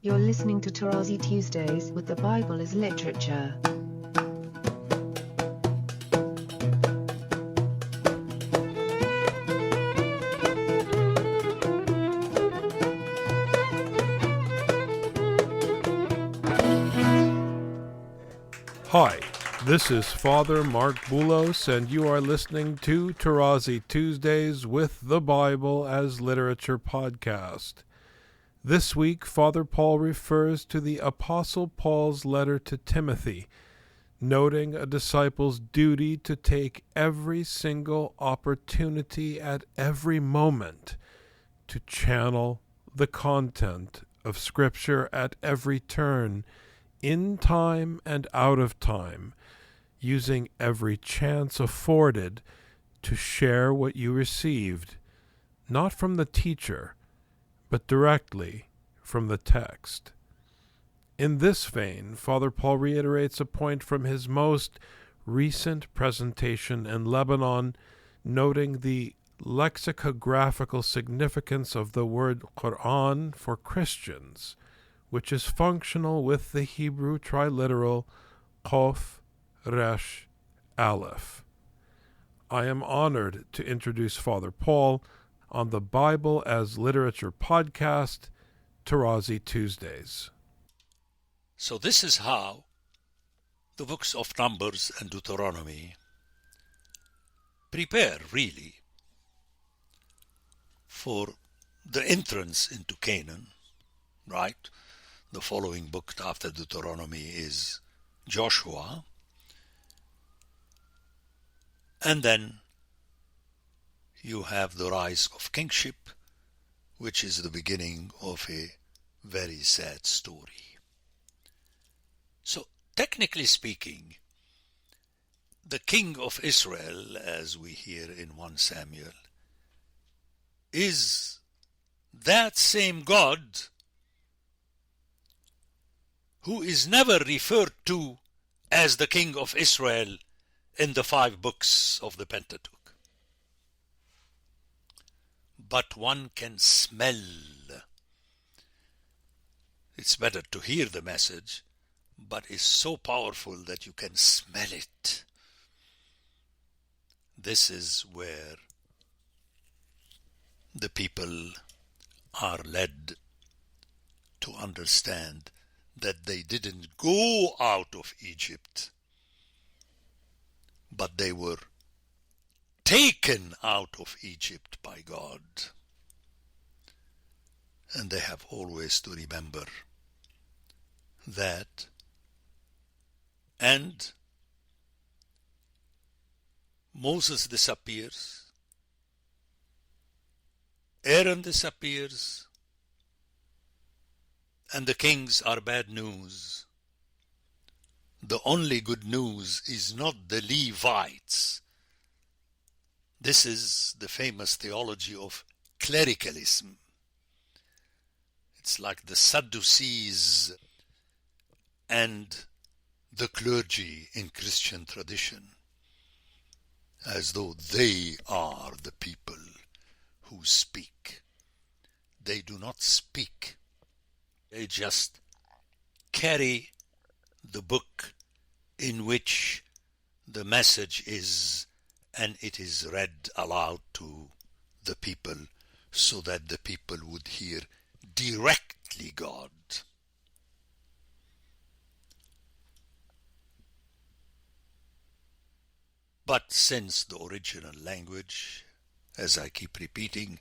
You're listening to Tarazi Tuesdays with the Bible as Literature. Hi, this is Father Mark Boulos, and you are listening to Tarazi Tuesdays with the Bible as Literature podcast. This week, Father Paul refers to the Apostle Paul's letter to Timothy, noting a disciple's duty to take every single opportunity at every moment to channel the content of Scripture at every turn, in time and out of time, using every chance afforded to share what you received, not from the teacher, but directly from the text. In this vein, Father Paul reiterates a point from his most recent presentation in Lebanon, noting the lexicographical significance of the word Qur'an for Christians, which is functional with the Hebrew triliteral qof-resh-alef. I am honored to introduce Father Paul on the Bible as Literature podcast, Tarazi Tuesdays. So this is how the books of Numbers and Deuteronomy prepare, really, for the entrance into Canaan, right? The following book after Deuteronomy is Joshua. And then you have the rise of kingship, which is the beginning of a very sad story. So, technically speaking, the king of Israel, as we hear in 1 Samuel, is that same God who is never referred to as the king of Israel in the 5 books of the Pentateuch. But one can smell. It's better to hear the message, but it's so powerful that you can smell it. This is where the people are led to understand that they didn't go out of Egypt, but they were taken out of Egypt by God. And they have always to remember that. And Moses disappears, Aaron disappears, and the kings are bad news. The only good news is not the Levites. This is the famous theology of clericalism. It's like the Sadducees and the clergy in Christian tradition, as though they are the people who speak. They do not speak. They just carry the book in which the message is, and it is read aloud to the people so that the people would hear directly God. But since the original language, as I keep repeating,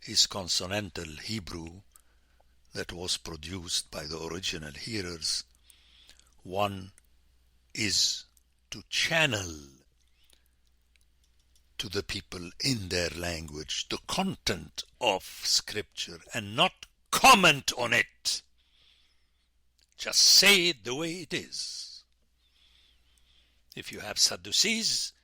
is consonantal Hebrew that was produced by the original hearers, one is to channel to the people in their language the content of Scripture and not comment on it. Just say it the way it is. If you have Sadducees,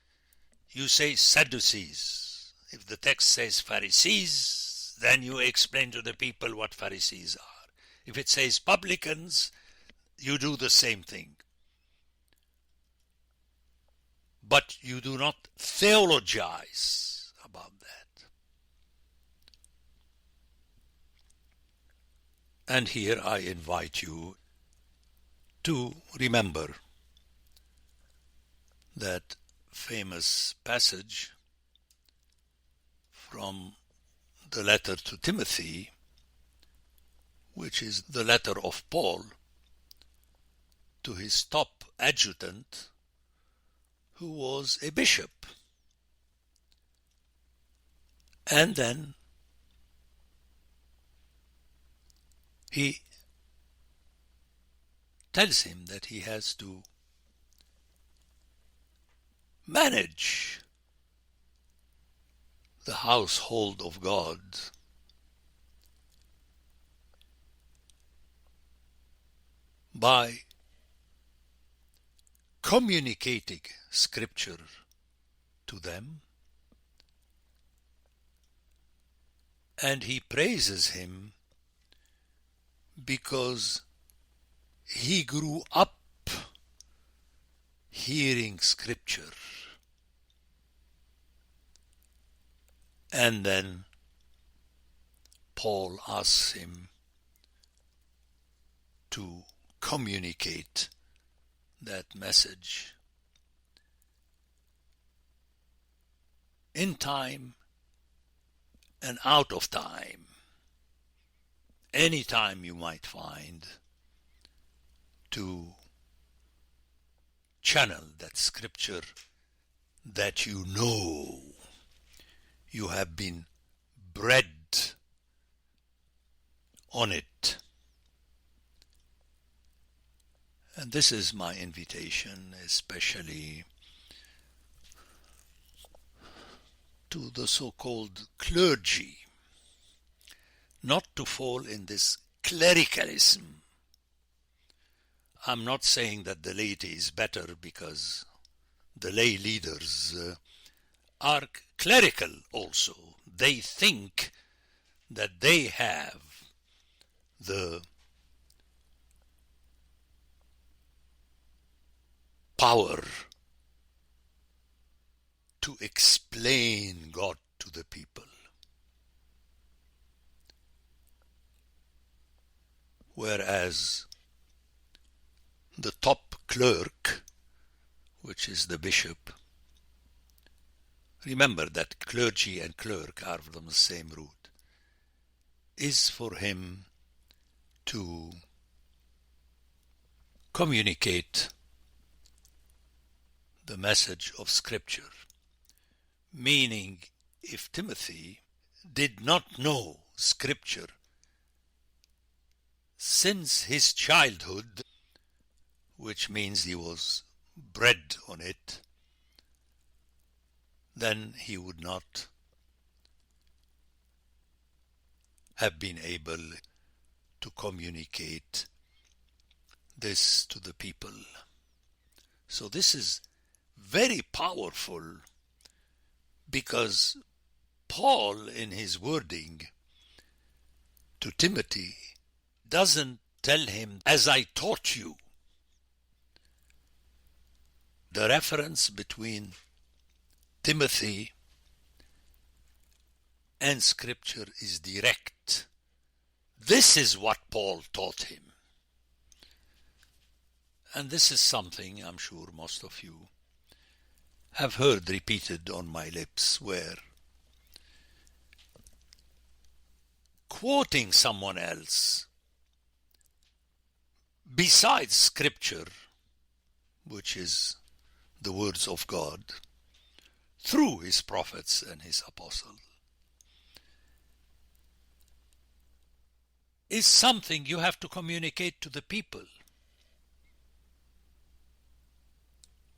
you say Sadducees. If the text says Pharisees, then you explain to the people what Pharisees are. If it says publicans, you do the same thing. But you do not theologize about that. And here I invite you to remember that famous passage from the letter to Timothy, which is the letter of Paul to his top adjutant, who was a bishop. And then he tells him that he has to manage the household of God by communicating Scripture to them, and he praises him because he grew up hearing Scripture. And then Paul asks him to communicate that message in time and out of time, any time you might find, to channel that Scripture that you know you have been bred on it. And this is my invitation, especially to the so-called clergy, not to fall in this clericalism. I'm not saying that the laity is better, because the lay leaders are clerical also. They think that they have the power to explain God to the people. Whereas the top clerk, which is the bishop, remember that clergy and clerk are from the same root, is for him to communicate the message of Scripture. Meaning, if Timothy did not know Scripture since his childhood, which means he was bred on it, then he would not have been able to communicate this to the people. So this is very powerful, because Paul, in his wording to Timothy, doesn't tell him, as I taught you. The reference between Timothy and Scripture is direct. This is what Paul taught him. And this is something I'm sure most of you have heard repeated on my lips, where quoting someone else besides Scripture, which is the words of God, through his prophets and his apostles, is something you have to communicate to the people,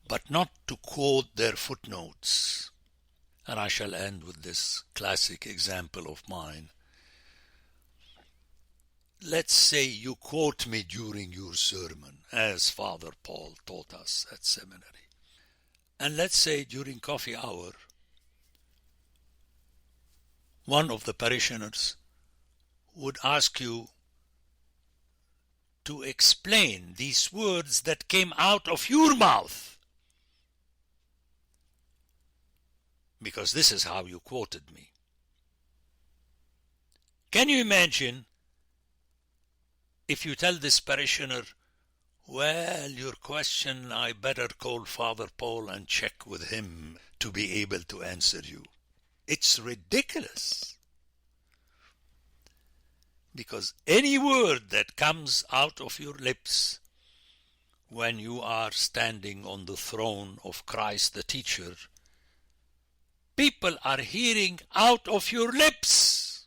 but not to quote their footnotes. And I shall end with this classic example of mine. Let's say you quote me during your sermon, as Father Paul taught us at seminary. And let's say during coffee hour, one of the parishioners would ask you to explain these words that came out of your mouth, because this is how you quoted me. Can you imagine if you tell this parishioner, well, your question, I better call Father Paul and check with him to be able to answer you. It's ridiculous. Because any word that comes out of your lips when you are standing on the throne of Christ the teacher, people are hearing out of your lips.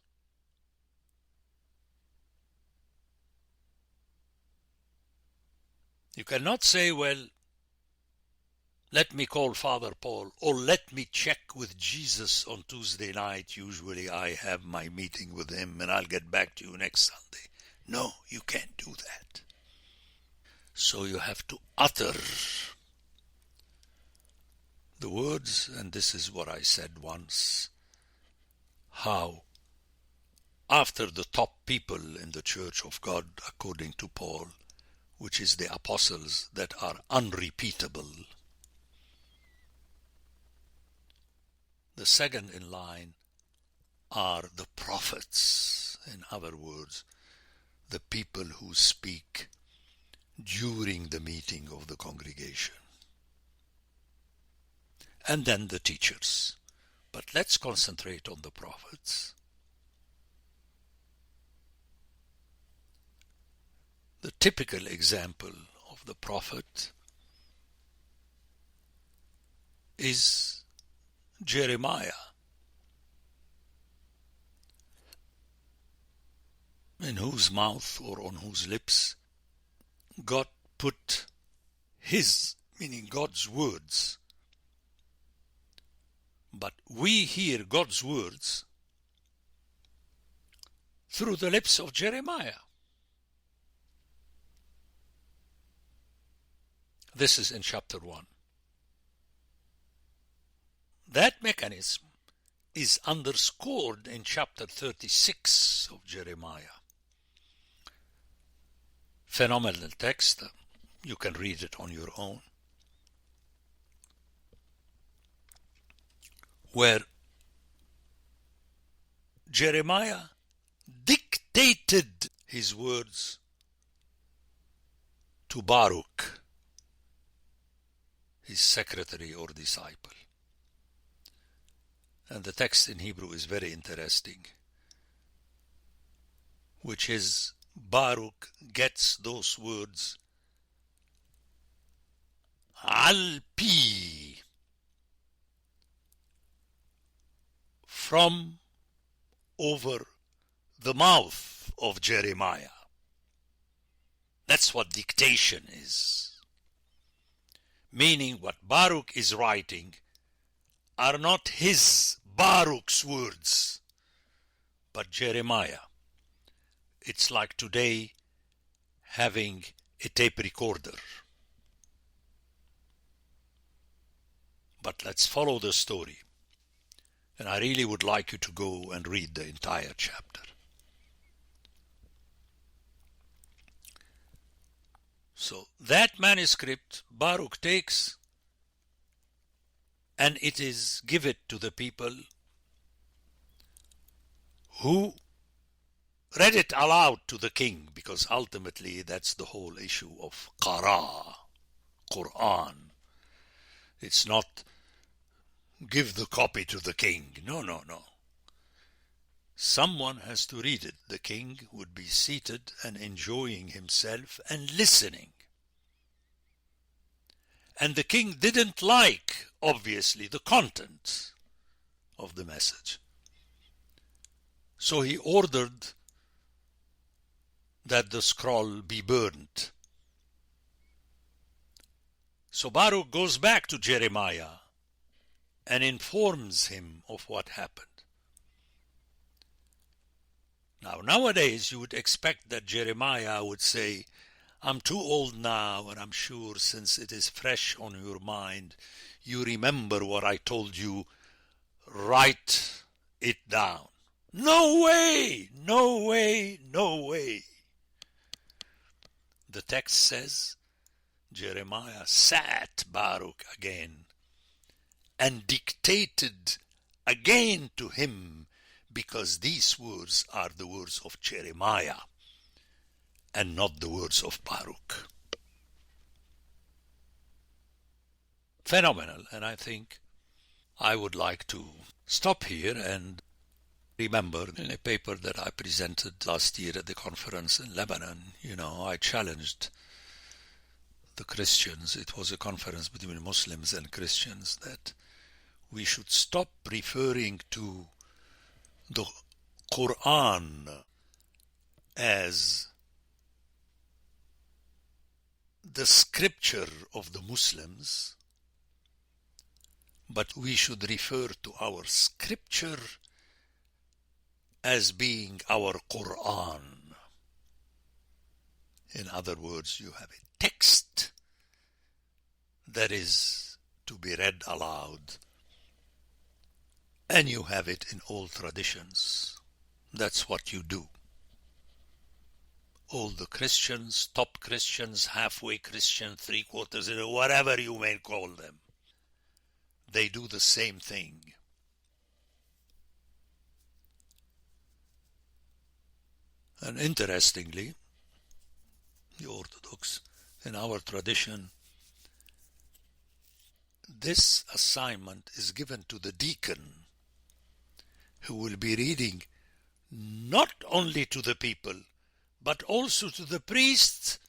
You cannot say, well, let me call Father Paul, or let me check with Jesus on Tuesday night. Usually I have my meeting with him and I'll get back to you next Sunday. No, you can't do that. So you have to utter the words, and this is what I said once, how after the top people in the Church of God, according to Paul, which is the apostles that are unrepeatable, the second in line are the prophets, in other words, the people who speak during the meeting of the congregation. And then the teachers. But let's concentrate on the prophets. The typical example of the prophet is Jeremiah, in whose mouth or on whose lips God put his, meaning God's words. But we hear God's words through the lips of Jeremiah. This is in chapter 1. That mechanism is underscored in chapter 36 of Jeremiah. Phenomenal text. You can read it on your own. Where Jeremiah dictated his words to Baruch, his secretary or disciple. And the text in Hebrew is very interesting, which is Baruch gets those words al-pi, from over the mouth of Jeremiah. That's what dictation is. Meaning what Baruch is writing are not his, Baruch's words, but Jeremiah. It's like today having a tape recorder. But let's follow the story. And I really would like you to go and read the entire chapter. So that manuscript Baruch takes, and it is given to the people who read it aloud to the king, because ultimately that's the whole issue of Qur'an. It's not give the copy to the king. No. Someone has to read it. The king would be seated and enjoying himself and listening. And the king didn't like, obviously, the content of the message. So he ordered that the scroll be burned. So Baruch goes back to Jeremiah and informs him of what happened. Now, nowadays, you would expect that Jeremiah would say, I'm too old now, and I'm sure since it is fresh on your mind, you remember what I told you, write it down. No way! The text says, Jeremiah sat Baruch again and dictated again to him, because these words are the words of Jeremiah. and not the words of Baruch. Phenomenal, and I think I would like to stop here and remember in a paper that I presented last year at the conference in Lebanon, I challenged the Christians. It was a conference between Muslims and Christians, that we should stop referring to the Qur'an as the scripture of the Muslims, but we should refer to our scripture as being our Qur'an. In other words, you have a text that is to be read aloud, and you have it in all traditions. That's what you do. All the Christians, top Christians, halfway Christian, three-quarters, whatever you may call them, they do the same thing. And interestingly, the Orthodox, in our tradition, this assignment is given to the deacon, who will be reading not only to the people, but also to the priests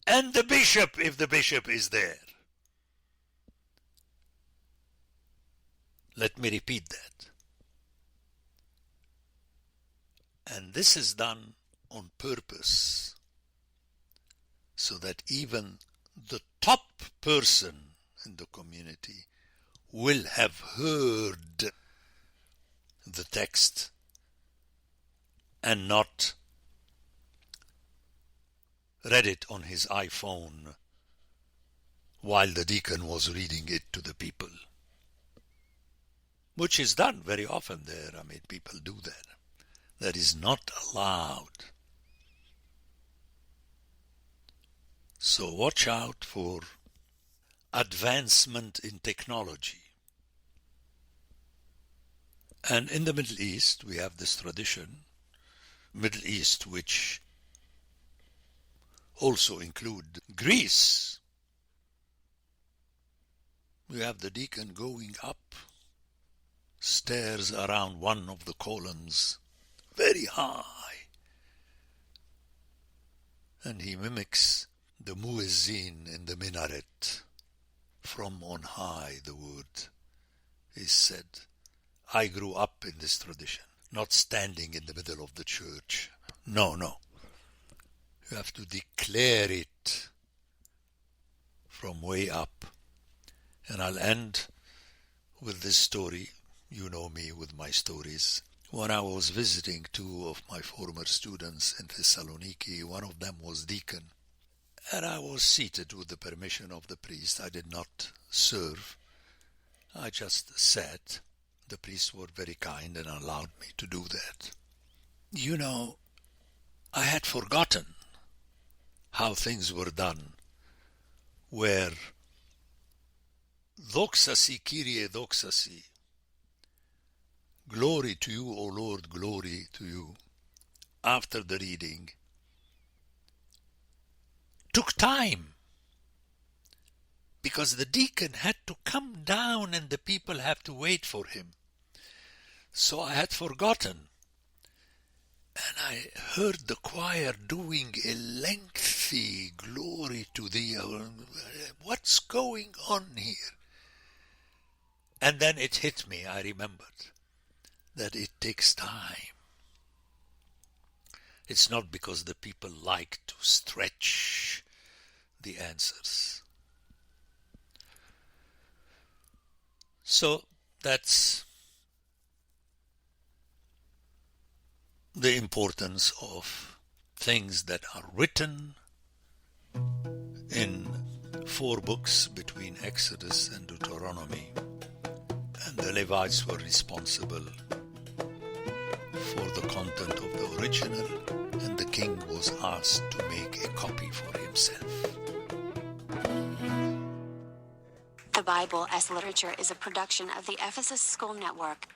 and the bishop, if the bishop is there. Let me repeat that. And this is done on purpose, so that even the top person in the community will have heard the text and not read it on his iPhone while the deacon was reading it to the people, which is done very often there. People do that. That is not allowed. So watch out for advancement in technology. And in the Middle East, we have this tradition, Middle East, which also include Greece. We have the deacon going up stairs around one of the columns, very high, and he mimics the muezzin in the minaret. From on high, the word is said. I grew up in this tradition, not standing in the middle of the church. No. You have to declare it from way up. And I'll end with this story. You know me with my stories. When I was visiting two of my former students in Thessaloniki, one of them was deacon, and I was seated with the permission of the priest. I did not serve. I just sat. The priests were very kind and allowed me to do that. I had forgotten how things were done, where doxasi Kyrie doxasi, glory to you, O Lord, glory to you, after the reading, took time, because the deacon had to come down and the people have to wait for him. So I had forgotten, and I heard the choir doing a lengthy glory to thee. What's going on here? And then it hit me. I remembered that it takes time. It's not because the people like to stretch the answers. So that's the importance of things that are written in 4 books between Exodus and Deuteronomy, and the Levites were responsible for the content of the original, and the king was asked to make a copy for himself. The Bible as Literature is a production of the Ephesus School Network.